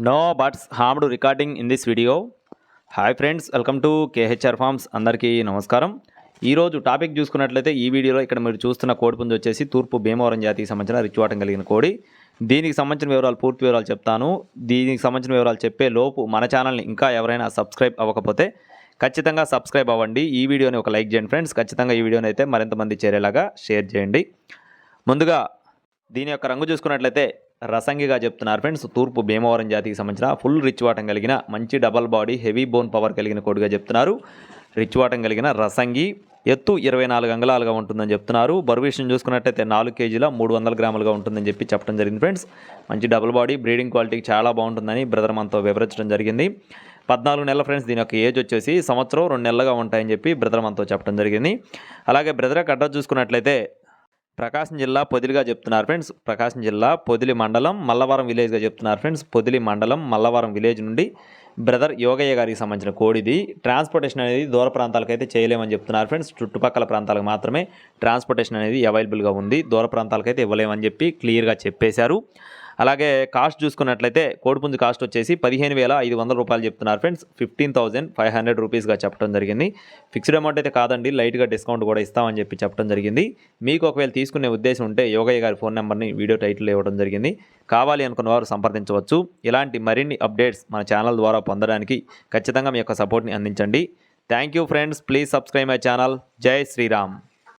No birds harmed recording in this video. Hi friends, welcome to KHR farms. అందరికీ నమస్కారం. ఈరోజు topic చూసుకున్నట్లయితే ఈ వీడియోలో ఇక్కడ మీరు చూస్తున్న కోడిపుంజు వచ్చేసి తూర్పు భీమవరం జాతికి సంబంధించిన రిచ్వాటం కలిగిన కోడి. దీనికి సంబంధించిన వివరాలు, పూర్తి వివరాలు చెప్తాను. దీనికి సంబంధించిన వివరాలు చెప్పే లోపు మన ఛానల్ని ఇంకా ఎవరైనా సబ్స్క్రైబ్ అవ్వకపోతే ఖచ్చితంగా సబ్స్క్రైబ్ అవ్వండి. ఈ వీడియోని ఒక లైక్ చేయండి ఫ్రెండ్స్. ఖచ్చితంగా ఈ వీడియోని అయితే మరింతమంది చేరేలాగా షేర్ చేయండి. ముందుగా దీని యొక్క రంగు చూసుకున్నట్లయితే రసంగిగా చెప్తున్నారు ఫ్రెండ్స్. తూర్పు భీమవరం జాతికి సంబంధించిన ఫుల్ రిచ్ వాటం కలిగిన మంచి double body heavy bone power కలిగిన కోడిగా చెప్తున్నారు. రిచ్ వాటం కలిగిన రసంగి, ఎత్తు 24 అంగుళాలుగా ఉంటుందని చెప్తున్నారు. బరువు విషయం చూసుకున్నట్టయితే 4 కేజీల 300 గ్రాములుగా ఉంటుందని చెప్పడం జరిగింది ఫ్రెండ్స్. మంచి డబుల్ బాడీ, బ్రీడింగ్ క్వాలిటీకి చాలా బాగుంటుందని బ్రదర్ మనతో వివరించడం జరిగింది. 14 నెలల ఫ్రెండ్స్. దీని యొక్క ఏజ్ వచ్చేసి సంవత్సరం 2 నెలలుగా ఉంటాయని చెప్పి బ్రదర్ మనతో చెప్పడం జరిగింది. అలాగే బ్రదర్ యొక్క అడ్రస్ చూసుకున్నట్లయితే ప్రకాశం జిల్లా పొదిలిగా చెప్తున్నారు ఫ్రెండ్స్. ప్రకాశం జిల్లా పొదిలి మండలం మల్లవరం విలేజ్గా చెప్తున్నారు ఫ్రెండ్స్. పొదిలి మండలం మల్లవరం విలేజ్ నుండి బ్రదర్ యోగయ్య గారికి సంబంధించిన కోడిది. ట్రాన్స్పోర్టేషన్ అనేది దూర ప్రాంతాలకు అయితే చేయలేమని చెప్తున్నారు ఫ్రెండ్స్. చుట్టుపక్కల ప్రాంతాలకు మాత్రమే ట్రాన్స్పోర్టేషన్ అనేది అవైలబుల్గా ఉంది, దూర ప్రాంతాలకు అయితే ఇవ్వలేమని చెప్పి క్లియర్గా చెప్పేశారు. అలాగే కాస్ట్ చూసుకున్నట్లయితే కోడిపుంజు కాస్ట్ వచ్చేసి 15,500 రూపాయలు చెప్తున్నారు ఫ్రెండ్స్. 15,500 రూపీస్గా చెప్పడం జరిగింది. ఫిక్స్డ్ అమౌంట్ అయితే కాదండి, లైట్గా డిస్కౌంట్ కూడా ఇస్తామని చెప్పడం జరిగింది. మీకు ఒకవేళ తీసుకునే ఉద్దేశం ఉంటే యోగయ్య గారి ఫోన్ నెంబర్ని వీడియో టైటిల్లో ఇవ్వడం జరిగింది. కావాలి అనుకున్న వారు సంప్రదించవచ్చు. ఇలాంటి మరిన్ని అప్డేట్స్ మన ఛానల్ ద్వారా పొందడానికి ఖచ్చితంగా మీ యొక్క సపోర్ట్ని అందించండి. Thank you friends. Please subscribe my channel. జై శ్రీరామ్.